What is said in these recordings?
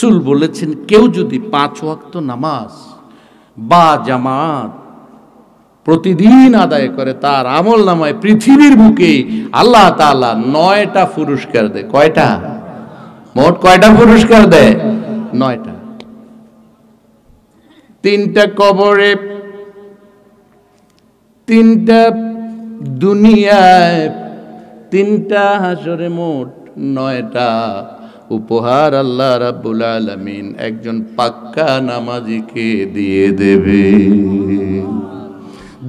রাসূল বলেছেন, কেউ যদি 5 ওয়াক্ত নামাজ বা জামাত প্রতিদিন আদায় করে, তার আমল নামায় পৃথিবীর বুকে আল্লাহ তাআলা 9টা পুরস্কার দেয়। কয়টা? মোট কয়টা পুরস্কার দেয়? 9টা। 3টা কবরে, 3টা দুনিয়ায়, 3টা হাসরে, মোট 9টা উপহার আল্লাহ রাব্বুল আলামিন একজন পাক্কা নামাজীকে দিয়ে দেবে।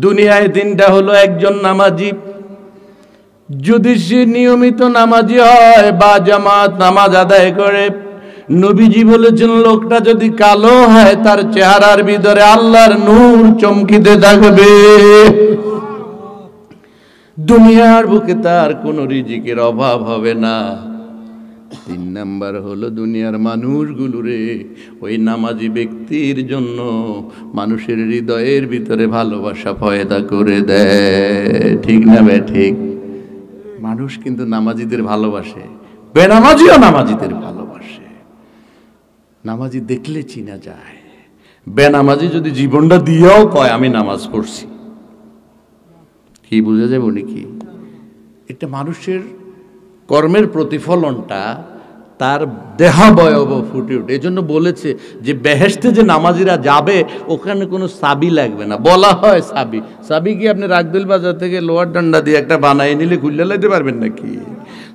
দুনিয়ায় 3টা হলো, একজন নামাজি যদি সে নিয়মিত নামাজি হয় বা জামাত নামাজ আদায় করে, নবীজি বলেছেন লোকটা যদি কালো হয় তার চেহারার ভিতরে আল্লাহর নূর চমকিতে থাকবে, দুনিয়ার বুকে তার কোনো রিজিকের অভাব হবে না। 3 নাম্বার হলো, দুনিয়ার মানুষগুলোরে ওই নামাজি ব্যক্তির জন্য মানুষের হৃদয়ের ভিতরে ভালোবাসা পয়দা করে দেয়। ঠিক না বে ঠিক? মানুষ কিন্তু নামাজিদের ভালোবাসে, বেনামাজিও নামাজিদের ভালোবাসে। নামাজি দেখলে চিনা যায়। বেনামাজি যদি জীবনটা দিয়েও কয় আমি নামাজ পড়ছি, কি বুঝা যাবে নাকি? এটা মানুষের কর্মের প্রতিফলনটা তার দেহাবয়ব ফুটে ওঠে। এই জন্য বলেছে যে বেহেশতে যে নামাজিরা যাবে ওখানে কোনো চাবি লাগবে না। বলা হয় চাবি কি আপনি রাগদুল বাজার থেকে লোহার ডান্ডা দিয়ে একটা বানাই নিলে খুললে লাইতে পারবেন নাকি?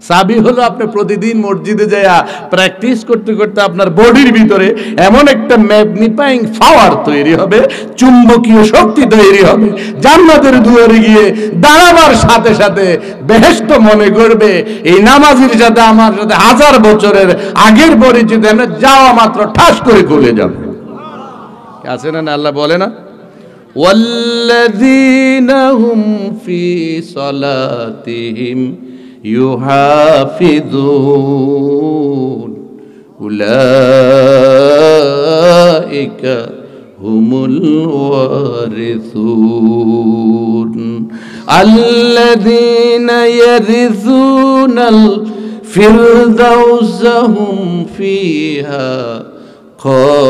চাবি হলো আপনি প্রতিদিন মসজিদে যাইয়া প্র্যাকটিস করতে করতে আপনার বডির ভিতরে এমন একটা ম্যাগনিফাইং পাওয়ার তৈরি হবে, চুম্বকীয় শক্তি তৈরি হবে, জান্নাতের দুয়ারে গিয়ে দাঁড়াবার সাথে সাথে বেহেশত মনে করবে এই নামাজির সাথে আমার সাথে 1000 বছরের আগের পরিচিত, আমরা যাওয়া মাত্র ঠাস করে খুলে যাবে। আছে না? আল্লাহ বলে না, ওয়াল্লাযীনা হুম ফি সালাতিহিম ইউহাফিযুন উলাইকা হুমুল ওয়ারিসুন আল্লাযীনা ইয়ারিসুনাল ফিরদাউসা হুম ফিহা খালিদুন।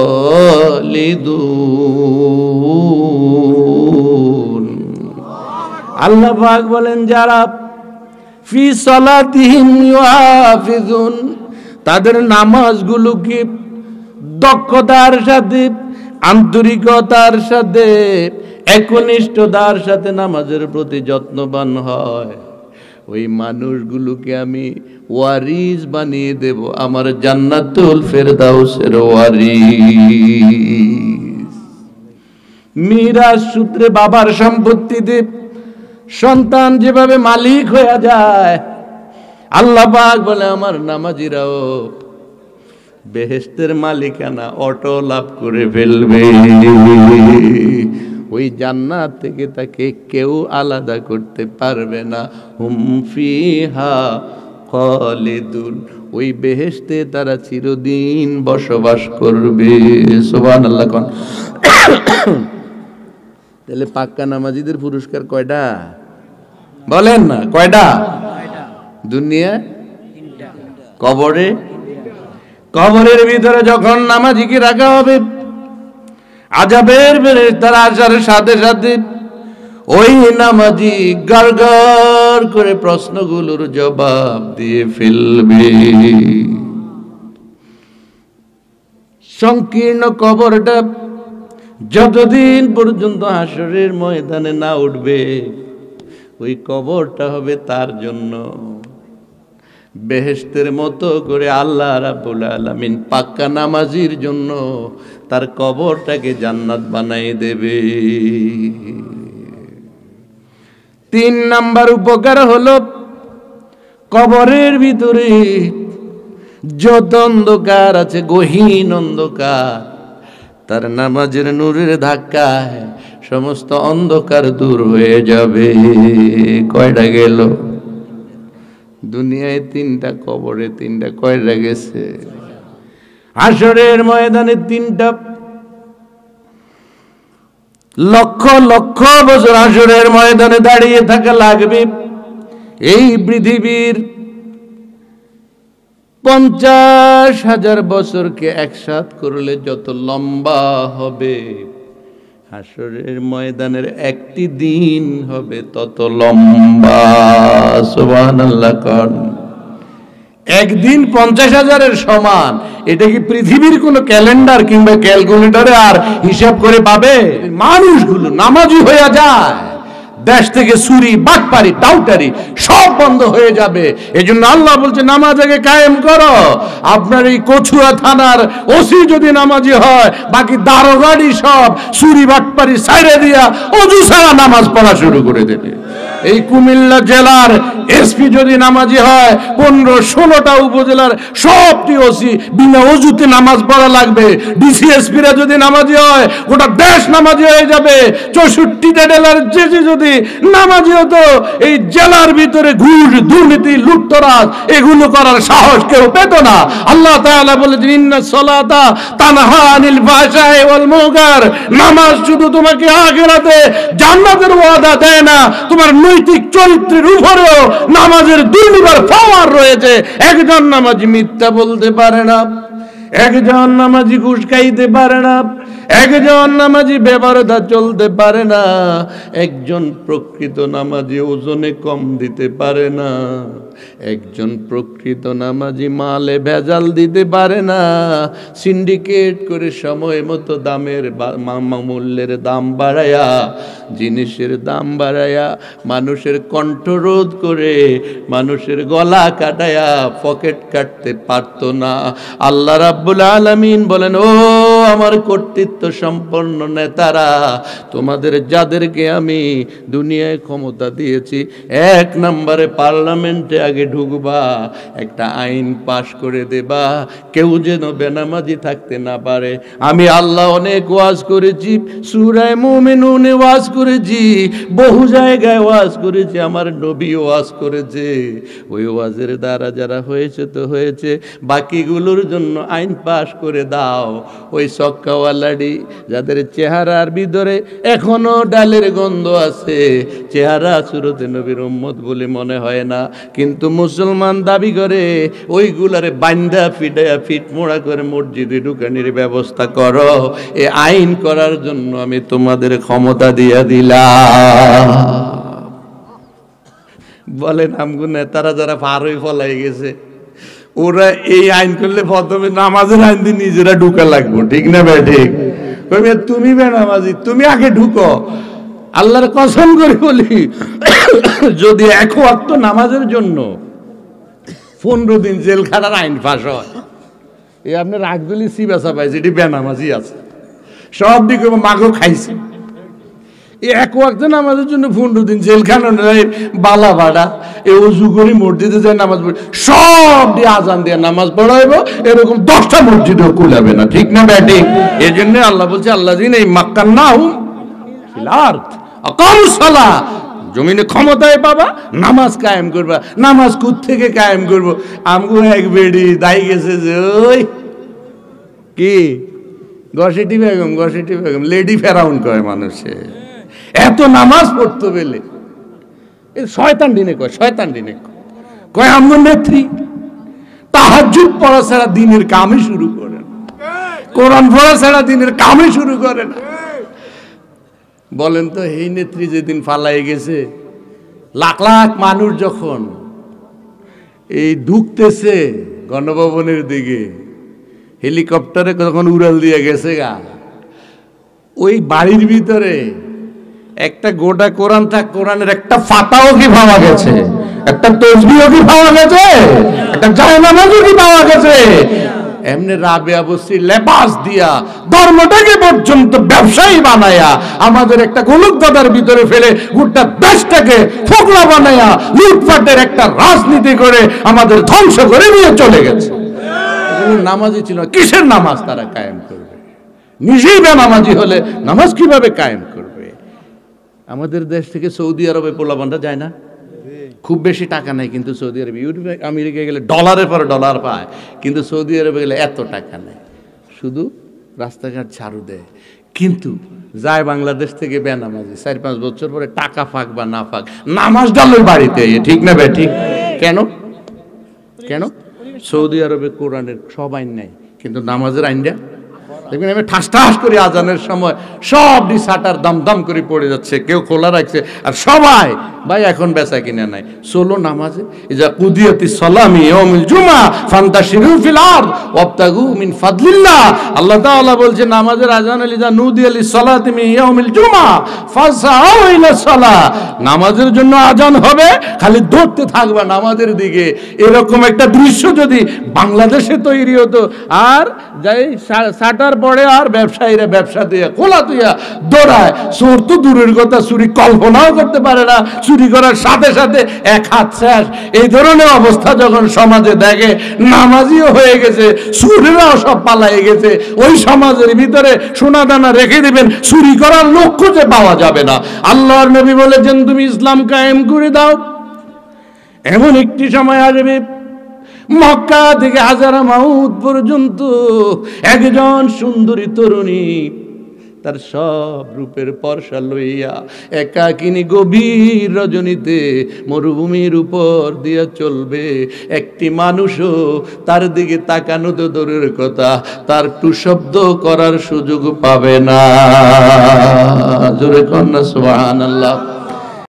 আল্লাহ পাক বলেন, যারা ফি সালাতিহিম ইউহাফিজুন, তাদের নামাজগুলোকে দক্ষতার সাথে, আন্তরিকতার সাথে, একনিষ্ঠতার সাথে নামাজের প্রতি যত্নবান হয়, ওই মানুষগুলোকে আমি ওয়ারিস বানিয়ে দেব, আমার জান্নাতুল ফেরদাউসের ওয়ারিস। মিরাজ সূত্রে বাবার সম্পত্তিতে সন্তান যেভাবে মালিক হয়ে যায়, আল্লাহ পাক বলে আমার নামাজিরাও বেহেশতের মালিকানা অটো লাভ করে ফেলবে। ওই জান্নাত থেকে তাকে কেউ আলাদা করতে পারবে না। হুম ফিহা খালিদুন, ওই বেহেশতে তারা চিরদিন বসবাস করবে। সুবহানাল্লাহ। কোন তাহলে পাক্কা নামাজিদের পুরস্কার কয়টা বলেন না? কয়টা? দুনিয়া, কবরে, কবরের ভিতরে যখন নামাজিকে রাখা হবে, আযাবের ফেরেশতারা আসার সাথে সাথে ওই নামাজি গার করে প্রশ্নগুলোর জবাব দিয়ে ফেলবে। সংকীর্ণ কবরটা যতদিন পর্যন্ত হাসরের ময়দানে না উঠবে, ওই কবরটা হবে তার জন্য বেহেশতের মতো করে আল্লাহ রাব্বুল আলামিন পাক্কা নামাজির জন্য তার কবরটাকে জান্নাত বানাই দেবে। 3 নাম্বার উপকার হলো, কবরের ভিতরে যত অন্ধকার আছে, গহীন অন্ধকার, তার নামাজের নূরের ধাক্কায় সমস্ত অন্ধকার দূর হয়ে যাবে। কয়টা গেল? দুনিয়ায় 3টা, কবরে 3টা, কয়টা গেছে? হাসরের ময়দানে 3টা। লক্ষ লক্ষ বছর হাসরের ময়দানে দাঁড়িয়ে থাকা লাগবে। এই পৃথিবীর 50,000 বছরকে একসাথ করলে যত লম্বা হবে, হাসরের ময়দানের একটি দিন হবে তত লম্বা। সুবহানাল্লাহ কোন। একদিন 50,000-এর সমান। এটা কি পৃথিবীর কোন ক্যালেন্ডার কিংবা ক্যালকুলেটরে আর হিসাব করে পাবে? মানুষগুলো নামাজি হয়ে যায়, দেশ থেকে চুরি, বাটপারি, টাউটারি সব বন্ধ হয়ে যাবে। এজন্য আল্লাহ বলছে নামাজ আগে কায়েম করো। আপনার এই কচুয়া থানার ওসি যদি নামাজি হয়, বাকি দারোগাড়ি সব চুরি বাটপারি ছাইড়ে দিয়া ওযু ছাড়া নামাজ পড়া শুরু করে দেবে। এই কুমিল্লা জেলার এসপি যদি নামাজি হয়, 15-16টা উপজেলার সবটি ওসি বিনা ওযুতে নামাজ পড়া লাগবে। ডিসিএসপিরা যদি নামাজি হয়, গোটা দেশ নামাজি হয়ে যাবে। 64টা জেলার জেসি যদি নামাজি হতো, এই জেলার ভিতরে ঘুষ, দুর্নীতি, লুটতরাজ এগুলো করার সাহস কেউ পেত না। আল্লাহ তাআলা বলেছেন ইন্নাস সালাতা তানহা আনিল ফাহশাই ওয়াল মুনকার। নামাজ শুধু তোমাকে আখিরাতে জান্নাতের ওয়াদা দেয় না, তোমার নৈতিক চরিত্রের উপরেও নামাজের দুর্নিবার পাওয়ার রয়েছে। একজন নামাজি মিথ্যা বলতে পারে না, একজন নামাজি ঘুষ খাইতে পারে না, একজন নামাজি বেপরদা চলতে পারে না, একজন প্রকৃত নামাজি ওজনে কম দিতে পারে না, একজন প্রকৃত নামাজি মালে ভেজাল দিতে পারে না, সিন্ডিকেট করে সময় মতো দামের মূল্যের দাম বাড়ায়া, জিনিসের দাম বাড়ায়া, মানুষের কণ্ঠরোধ করে, মানুষের গলা কাটায়া পকেট কাটতে পারত না। আল্লাহ রাব্বুল আলামিন বলেন, ও আমার কর্তৃত্ব সম্পন্ন নেতারা, তোমাদের যাদেরকে আমি দুনিয়ায় ক্ষমতা দিয়েছি, 1 নম্বরে পার্লামেন্টে আগে ঢুকবা, একটা আইন পাশ করে দেবা, কেউ যেন বেনামাজি থাকতে না পারে। আমি আল্লাহ অনেক ওয়াজ করেছি, সূরা মুমিনুনে ওয়াজ করেছি, বহু জায়গায় ওয়াজ করেছি, আমার নবীও ওয়াজ করেছে। ওই ওয়াজের দ্বারা যারা হয়েছে তো হয়েছে, বাকিগুলোর জন্য আইন পাশ করে দাও। ওই সক্কাওয়ালাডি যাদের চেহারার ভিতরে এখনো ডালের গন্ধ আছে, চেহারা সুরতে নবীর উম্মত বলে মনে হয় না, কিন্তু মুসলমান দাবি করে, ওইগুলারে বান্দা ফিডায়া ফিটমোড়া করে মসজিদে ঢুকানির ব্যবস্থা করো। এ আইন করার জন্য আমি তোমাদের ক্ষমতা দিয়া দিলাম। বলেন আমগো নেতারা যারা পার হয়ে ফলাই গেছে, ওরা এই আইন করলে প্রথমে নামাজের আইন দিয়ে নিজেরা ঢুকা লাগবো, ঠিক না ভাই? ঠিক। তুমি বেনামাজি, তুমি আগে ঢুকো। আল্লাহর কসম করে বলি, যদি 1 ওয়াক্ত নামাজের জন্য 15 দিন জেল খাটার আইন পাস হয়, এই আপনার রাগদলি সিবাসা পাইছে, এটি বেনামাজি আছে, সব দিকে মাগো খাইছে। এই 1 ওয়াক্ত নামাজের জন্য 15 দিন জেল খাটানো, বালা ভাড়া, এ ওযু করে মসজিদে যায় নামাজ পড়ে, সব দিয়ে আজান দিয়ে নামাজ পড়াইব, এরকম 10টা মসজিদেও কুলাবে না, ঠিক না ব্যাটিং? এই জন্য আল্লাহ বলছে, আল্লাহ দিন এই মাক্কান্নাহুম ফিল আরদ আকামুস সালাহ, জমিনে ক্ষমতায় পাবা, নামাজ কায়েম করবা। নামাজ কোথা থেকে কায়েম করবো? আমগো এক বেড়ি দাই গেছে যে ওই কি গসেটি বেগম, গসেটি বেগম লেডি ফেরাউন কয় মানুষে, এত নামাজ পড়তো বেলে। শয়তান দিনে কয়, শয়তান দিনে কয় আমগো নেত্রী তাহাজ্জুদ পড়া ছাড়া দিনের কামই শুরু করে না, কোরআন পড়া ছাড়া দিনের কামই শুরু করে না। বলেন তো, এই নেত্রী যেদিন ফালাই গেছে, লাখ লাখ মানুষ যখন এই ঢুকতেছে গণভবনের দিকে, হেলিকপ্টারে যখন উড়াল দিয়ে গেছে গা, ওই বাড়ির ভিতরে একটা গোটা কোরআন থাক, কোরআনের একটা ফাতাও কি পাওয়া গেছে, একটা তসবিহও কি পাওয়া গেছে, একটা জায়নামাজও কি পাওয়া গেছে? এমনি রাবেয়া বসরি লেবাস দিয়া ধর্মটাকে পর্যন্ত ব্যবসায়ী বানায়া, আমাদের একটা গোলকদাদার ভিতরে ফেলে গোটা দেশটাকে ফোকলা বানায়া লুটপাটের একটা রাজনীতি করে আমাদের ধ্বংস করে নিয়ে চলে গেছে। নামাজি ছিল, কিসের নামাজ তারা কায়েম করবে? নিজেই বেনামাজি হলে নামাজ কিভাবে কায়েম করবে? আমাদের দেশ থেকে সৌদি আরবে পোলাপানরা যায় না, খুব বেশি টাকা নাই, কিন্তু সৌদি আরবে, ইউরোপে, আমেরিকায় গেলে ডলারের পরে ডলার পায়, কিন্তু সৌদি আরবে গেলে এত টাকা নেই, শুধু রাস্তাঘাট ঝাড়ু দেয়। কিন্তু যায় বাংলাদেশ থেকে বেনামাজি, 4-5 বছর পরে টাকা ফাঁক বা না ফাঁক, নামাজ ডালের বাড়িতে, ঠিক না বে ঠিক? কেন? কেন? সৌদি আরবে কোরআনের সব আইন নাই, কিন্তু নামাজের আইনটা দেখবেন আমি ঠাস ঠাস করে আজানের সময় সব শাটার দাম দাম করে পড়ে যাচ্ছে, কেউ খোলা রাখছে, আর সবাই ভাই এখন বেচা কিনা নাই। চলো নামাজে, ইজা কুদিয়াতি সালামি ইয়াউমুল জুমআ ফান্তাশিরু ফিল আরদ ওয়াবতাগু মিন ফাদলিল্লাহ। আল্লাহ তাআলা বলছে নামাজের আজান হলে যা নুদিয়া লিস সালাতি মিন ইয়াউমিল জুমআ ফাসাউ ইলা সালাহ, নামাজের জন্য আজান হবে, খালি দৌড়তে থাকবা নামাজের দিকে। এরকম একটা দৃশ্য যদি বাংলাদেশে তৈরি হতো, আর যাই শাটার পড়ে আর ব্যবসায়ীরা ব্যবসা দিয়ে খোলা দিয়া দৌড়ায়, চোর তো দূরের কথা চুরি কল্পনাও করতে পারে না, চুরি করার সাথে সাথে এক হাত শেষ। এই ধরনের অবস্থা যখন সমাজে দেখে, নামাজিও হয়ে গেছে, চুরেরাও সব পালাই গেছে, ওই সমাজের ভিতরে সোনা দানা রেখে দিবেন, চুরি করার লোক খুঁজে পাওয়া যাবে না। আল্লাহর নবী বলেছেন তুমি ইসলাম কায়েম করে দাও, এমন একটি সময় আসবে মক্কা থেকে হাজারা মাউত পর্যন্ত একজন সুন্দরী তরুণী তার সব রূপের পরশা লইয়া একাকিনী গভীর রজনীতে মরুভূমির উপর দিয়া চলবে। একটি মানুষও তার দিকে তাকানো তো দূরের কথা, তার টু শব্দ করার সুযোগ পাবে না। জোরে কন্যা সুবহানাল্লাহ।